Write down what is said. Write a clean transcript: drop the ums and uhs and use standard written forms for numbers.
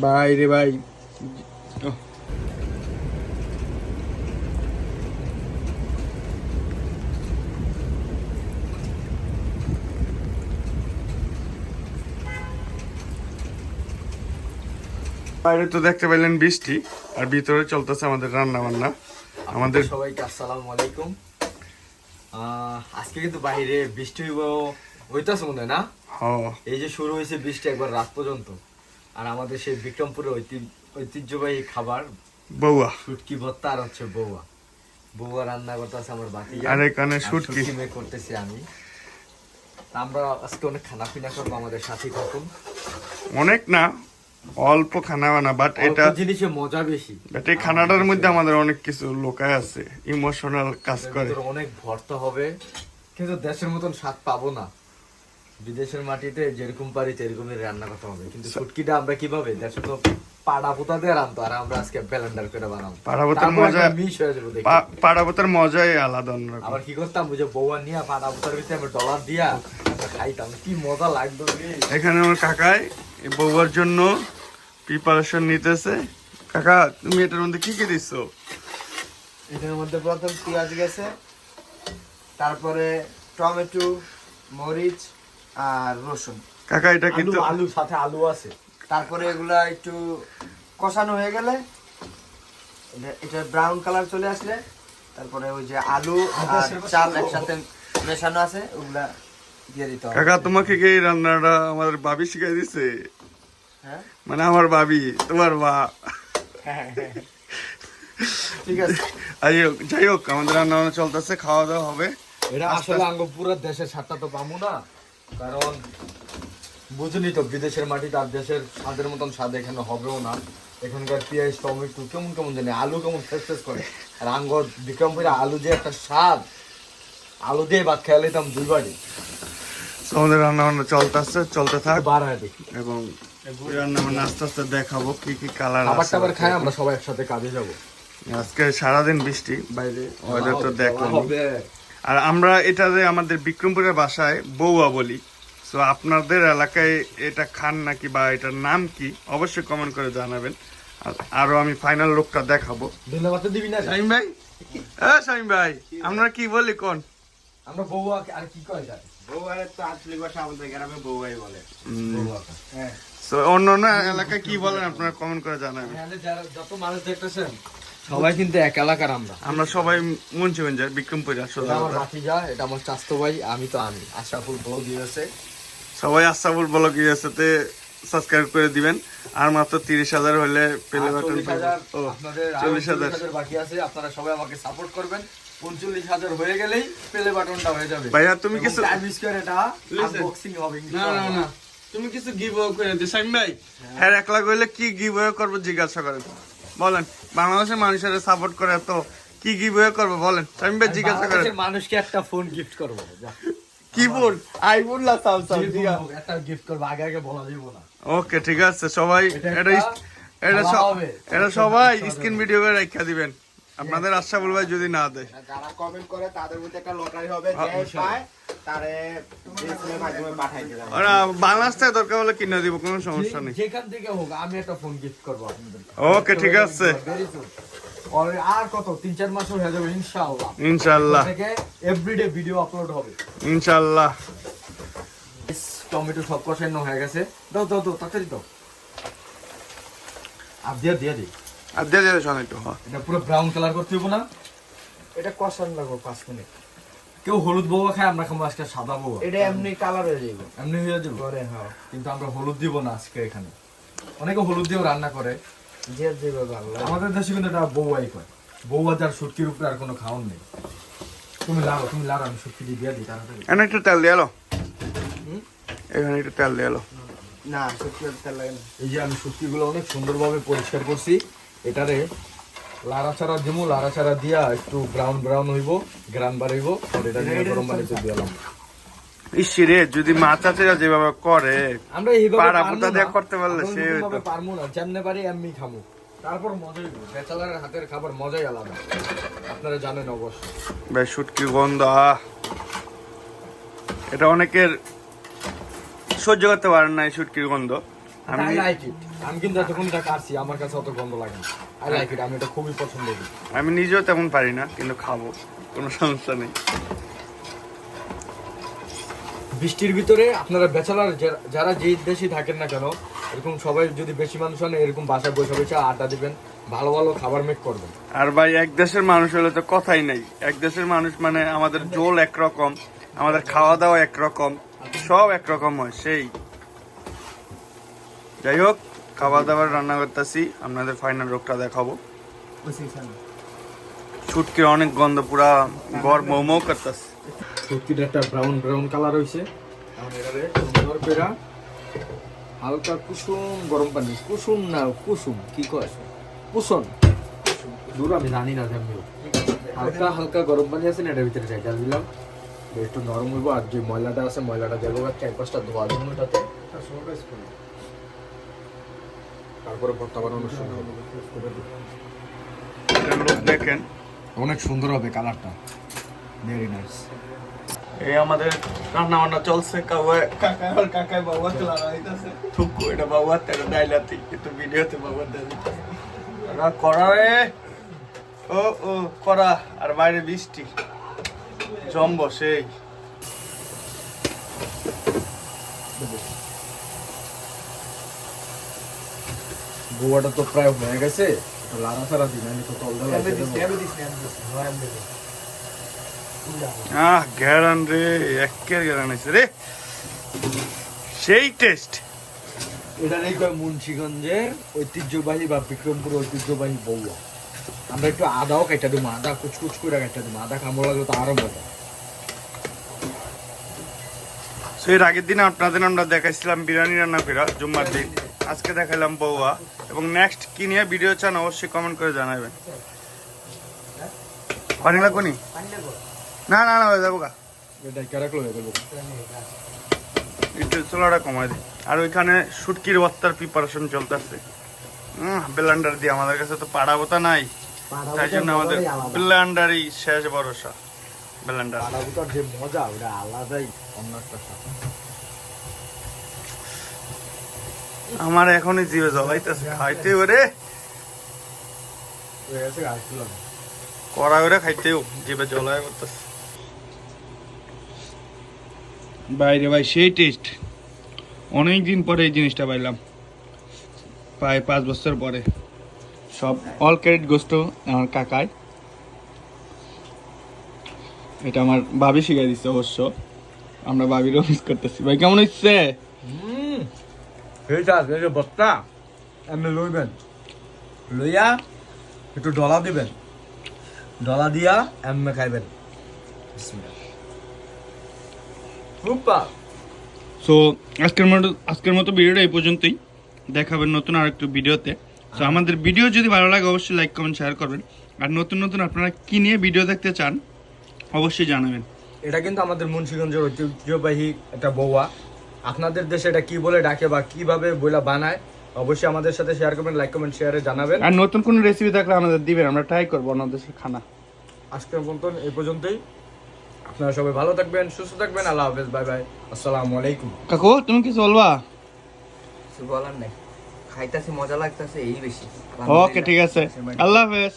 ভাই রে ভাই, বাইরে তো দেখতে পাইলেন বৃষ্টি, আর ভিতরে চলতেছে আমাদের রান্না বান্না। আমাদের সবাইকে আসসালামু আলাইকুম। আজকে কিন্তু বাইরে বৃষ্টি হইতাছে মনে হয় না? এই যে শুরু হয়েছে বৃষ্টি একবার রাত পর্যন্ত। আর আমাদের সেই বিক্রমপুরের ঐতিহ্যবাহী খাবার বউয়া, শুটকি ভর্তা আর হচ্ছে বউয়া। বউয়া রান্না করতেছে আমার বাকি, আর এখানে শুটকি করতেছি আমি। আমরা আজকে অনেক খানা পিনা করবো, আমাদের সাথে থাকুন। অনেক না, অল্প খানা বানা, বাট এটা জিনিসে মজা বেশি। এই খানাটার মধ্যে আমাদের অনেক কিছু লোকায় আছে, ইমোশনাল কাজ করে। অনেক ভর্তা হবে, কিন্তু দেশের মতন স্বাদ পাবো না। বিদেশের মাটিতে যেরকম পারি সেরকমই রান্না করতে হবে, কিন্তু শুটকিটা আমরা কিভাবে দেশে তো পাড়া পোতা দিয়ে রান্তো, আর আমরা আজকে ব্লেন্ডার করে বানাবো। পাড়া পোতার মজা, মিশ হয়ে যাবে। পাড়া পোতার মজাই আলাদা অন্যরকম। আবার কি করতাম, বুঝে বউয়া নিয়ে পাড়া পোতার ভিতরে আমরা ডলার দিয়া খাইতাম, কি মজা লাগতো। এখানে আমার কাকাই বউয়ার জন্য প্রিপারেশন নিতেছে। কাকা, তুমি এটার মধ্যে কি কি দিচ্ছ? এটার মধ্যে প্রথম পেঁয়াজ গেছে, তারপরে টমেটো, মরিচ আর রসুন। কাকা এটা কিন্তু আলুর সাথে আলু আছে। তারপরে এগুলা একটু কষানো হয়ে গেলে, এটা ব্রাউন কালার চলে আসলে, তারপরে ওই যে আলু আর চাল একসাথে মেশানো আছে ওগুলা দিয়ে দিতে হবে। কাকা, তোমাকে কি এই রান্নাটা আমাদের ভাবি শিখাই দিছে? হ্যাঁ, মানে আমার ভাবি, তোমার মা। ঠিক আছে। যাই হোক, আমাদের রান্না বান্না চলতেছে, খাওয়া দাওয়া হবে। এটা আসলে আঙ্গ পুরো দেশের স্বাদটা তো পাবো না, কারণ বুঝলি তো বিদেশের মাটি তার দেশের স্বাদের মতন স্বাদ এখানে হবেও না। এখানকার পেঁয়াজ টমেটো কেমন কেমন জানি, আলু কেমন ফ্রেশ করে। আর আঙ্গ বিক্রমপুরে আলু যে একটা স্বাদ, আলু দিয়ে ভাত খেয়ে নিতাম 2 বাটি। আমাদের রান্না বান্না চলতে থাক, বাড়ায় দেখি এবং রান্না বান্না আস্তে আস্তে দেখাবো কি কি কালার খাবার টাবার খাই, আছে। আমরা সবাই একসাথে কাজে যাবো। আজকে সারাদিন বৃষ্টি, বাইরে ওয়েদার তো দেখলাম। হবে। আর আমরা এটা যে আমাদের বিক্রমপুরের ভাষায় বউয়া বলি, সো আপনাদের এলাকায় এটা খান নাকি বা এটার নাম কি অবশ্যই কমেন্ট করে জানাবেন। আর আরো আমি ফাইনাল লুকটা দেখাবো। ধন্যবাদ দিবি না শামিম ভাই, শামিম ভাই, আমরা কি বলি কোন? আমরা বউয়া আর কি কয় যায়, বউয়ারে তো আঞ্চলিক ভাষা আমাদের গ্রামে বউয়াই বলে। হ্যাঁ, সো অন্য অন্য এলাকায় কি বলেন আপনারা কমেন্ট করে জানাবেন। যত মানুষ দেখতেছেন সবাই কিন্তু এক এলাকার। আমরা সবাই মুন্সিগঞ্জের বিক্রমপুরে আসলে আমার ভাতিজা, এটা আমার চাচতো ভাই, আমি আশরাফুল ব্লগ দিয়েছে। সবাই আশরাফুল ব্লগ সাথে সাবস্ক্রাইব করে দিবেন। আর মাত্র 30,000 হলে পেলে বাটন, 40,000 বাকি আছে। আপনারা সবাই আমাকে সাপোর্ট করবেন। 39,000 হয়ে গেলেই প্লে বাটনটা হয়ে যাবে। ভাইয়া তুমি কিছু এটা আনবক্সিং হবে। না, তুমি কিছু গিভ আওয়ে করে দিও শামিম ভাই। হ্যাঁ, 1 লাখ হইলে কি গিভ আওয়ে করব জিজ্ঞাসা করেন, বলেন। বাংলাদেশের মানুষের সাপোর্ট করে তো কি গিভ আওয়ে করব বলেন, শামিম ভাই জিজ্ঞাসা করেন। মানুষকে একটা ফোন গিফট করব। কি ফোন? আইফোন না স্যামসাং? একটা গিফট করব, আগে আগে বলা যাব না। ওকে, ঠিক আছে। সবাই এটা সবাই স্ক্রিন ভিডিও করে রাখা দিবেন আপনাদের আশরাফুল ভাই যদি না দেয়। যারা কমেন্ট করে তাদের মধ্যে একটা লটারি হবে, যে পায় তারে ডিসপ্লে মাধ্যমে পাঠাই দিলাম। ওরা বাংলাদেশ থেকে দরকার হলে কিনে দিব, কোনো সমস্যা নেই। যেখান থেকে হোক আমি একটা ফোন গিফট করব আপনাদের। ওকে, ঠিক আছে। আর কত 3-4 মাস হয়ে যাবে ইনশাআল্লাহ। ইনশাআল্লাহ থেকে এভরিডে ভিডিও আপলোড হবে ইনশাআল্লাহ। টমেটো সব কষানো হয়ে গেছে। দাও তাড়াতাড়ি দাও। আর দিয়ে আর দিয়ে শোন একটু। এটা পুরো ব্রাউন কালার করতে হবে না, এটা কষান লাগবে 5 মিনিট। কেউ হলুদ বউয়া খায়, আমরা খাবো আজকে সাদা বউয়া। এটা এমনি কালার হয়ে যাবে, এমনি হয়ে যাবে করে। হ্যাঁ, কিন্তু আমরা হলুদ দিব না আজকে এখানে। অনেকে হলুদ দিয়েও রান্না করে, যে যেভাবে ভালো লাগে। আমাদের দেশে কিন্তু এটা বউয়াই কয়। বউয়া যার শুটকির উপরে আর কোনো খাওয়ান নেই। তুমি লাড়ো, আমি শুটকি দিয়ে দিই তাড়াতাড়ি। এখানে একটু তেল দিয়ে এলো, এখানে একটু তেল দিয়ে এলো। না, সত্যি তেল লাগে না। এই যে আমি শুটকিগুলো অনেক সুন্দরভাবে পরিষ্কার করছি। এটারে লাড়াচাড়া দিয়া একটু ব্রাউন হইব, গ্রান বাড়াইব। এটা নিয়ে গরম পানিতে দিলাম। ইসিরে, যদি মাছ চাচিরা যেভাবে করে আমরা এইভাবে পাড়া পুতা দিয়ে করতে পারলে সে হইতো। পারবো না, যেমনে পারি এমনি খামু, তারপর মজাই হবে। বেচালার হাতের খাবার মজাই আলাদা, আপনারা জানেন অবশ্য। ভাই শুটকির গন্ধ, এটা অনেকের সহ্য করতে পারেন না এই শুটকির গন্ধ, আমি আই লাইক ইট। আমি কিন্তু এতক্ষণ এটা কাটছি, আমার কাছে অত গন্ধ লাগে না। আই লাইক ইট, আমি এটা খুবই পছন্দ করি। আমি নিজেও তেমন পারি না, কিন্তু খাবো, কোনো সমস্যা নেই। বৃষ্টির ভিতরে আপনারা ব্যাচেলার যারা যে দেশে থাকেন না কেন, এরকম সবাই যদি বেশি মানুষ হন, এরকম বাসায় বসে বসে আড্ডা দিবেন, ভালো ভালো খাবার মেক করবেন। আর ভাই এক দেশের মানুষ হলে তো কথাই নাই। এক দেশের মানুষ মানে আমাদের জোল একরকম, আমাদের খাওয়া দাওয়া একরকম, সব একরকম হয়। সেই যাই হোক, খাবার দাবার রান্না করতেছি, আপনাদের ফাইনাল রোগটা দেখাবো। ছুটকির অনেক গন্ধ, পুরা গড় মোমো করতেছে। শুটকিটা একটা ব্রাউন ব্রাউন কালার হইছে। এখন এটারে সুন্দর করে হালকা কুসুম গরম পানি, কুসুম না কুসুম কি কয়, কুসুম দূর আমি জানি না, আমিও হালকা হালকা গরম পানি আছে না, এটার ভিতরে চাইটা দিলাম, একটু নরম হইব। আর যে ময়লাটা আছে ময়লাটা দেবো, 4-5টা ধোয়া দেবো এটাতে। তারপরে ভর্তা বানানো শুরু হবে। এটার লোক দেখেন, অনেক সুন্দর হবে কালারটা, ভেরি নাইস। এই আমাদের রান্না বান্না চলছে। কাকায় বাবা তো লাগাইতেছে থুকু, এটা বাবা তেরা ডাইলাতি, কিন্তু ভিডিওতে বাবা ডাইলাতি করা রে। ও করা, আর বাইরে বৃষ্টি জম্ব সেই। গোয়াটা তো প্রায় হয়ে গেছে, লাড়া ছাড়া দিন, আমি তো তলদা ঘেরান রে, একের ঘেরান আছে রে, সেই টেস্ট। এটা নেই কয় মুন্সিগঞ্জের ঐতিহ্যবাহী বা বিক্রমপুরের ঐতিহ্যবাহী বউয়া। আমরা একটু আদাও কেটে দেবো, আদা কুচকুচ করে কেটে দেবো, আদা কামড় লাগলে তো আরো মজা। এর আগের দিন আপনাদের আমরা দেখাইছিলাম বিরিয়ানি রান্না করা জুম্মার দিন, আজকে দেখাইলাম বউয়া। এবং নেক্সট কি নিয়ে ভিডিও চান অবশ্যই কমেন্ট করে জানাবেন। পানি লাগবো নি? না না না, হয়ে যাবো গা, এটা ক্যারাক লয়ে দেবো। একটু চুলাটা কমাই দিই। আর ওইখানে শুটকির ভর্তার প্রিপারেশন চলতেছে ব্লেন্ডার দিয়ে। আমাদের কাছে তো পাড়া বোতা নাই, তাই জন্য আমাদের ব্লেন্ডারই শেষ ভরসা। ব্লেন্ডার পাড়াগুটার যে মজা, ওটা আলাদাই, অন্য একটা স্বাদ। আমার এখনই জিভে জ্বলাইতেছে, খাইতে ওরে হয়ে গেছে, আর ছিল না। কড়া করে খাইতেও জিভে জ্বলাই করতেছে। বাইরে ভাই সেই টেস্ট, অনেক দিন পরে এই জিনিসটা পাইলাম, প্রায় 5 বছর পরে। সব অল ক্রেডিট গোস্ত আমার কাকায়, এটা আমার ভাবি শিখাই দিচ্ছে অবশ্য, আমরা ভাবিরও মিস করতেছি। ভাই কেমন হচ্ছে? এই যে বস্তা এমনি লইবেন, লইয়া একটু ডলা দিবেন, ডলা দিয়া এমনি খাইবেন। সো আজকের মতো ভিডিওটা এই পর্যন্তই, দেখাবেন নতুন আরেকটু ভিডিওতে। সো আমাদের ভিডিও যদি ভালো লাগে অবশ্যই লাইক কমেন্ট শেয়ার করবেন। আর নতুন নতুন আপনারা কি নিয়ে ভিডিও দেখতে চান অবশ্যই জানাবেন। এটা কিন্তু আমাদের মুন্সিগঞ্জের ঐতিহ্যবাহী একটা বউয়া। আপনাদের দেশে এটা কি বলে ডাকে বা কিভাবে বইলা বানায়, অবশ্যই আমাদের সাথে শেয়ার করবেন, লাইক কমেন্ট শেয়ারে জানাবেন। আর নতুন কোনো রেসিপি থাকলে আমাদের দিবেন, আমরা ট্রাই করবো অন্য দেশের খানা। আজকের মতন এই পর্যন্তই। আপনারা সবাই ভালো থাকবেন, সুস্থ থাকবেন। আল্লাহ হাফেজ, বাই বাই, আসসালামু আলাইকুম। কাকু তুমি কিছু বলবা? কিছু বলার নেই, খাইতেছে মজা লাগতেছে এই বেশি। ওকে ঠিক আছে, আল্লাহ হাফেজ।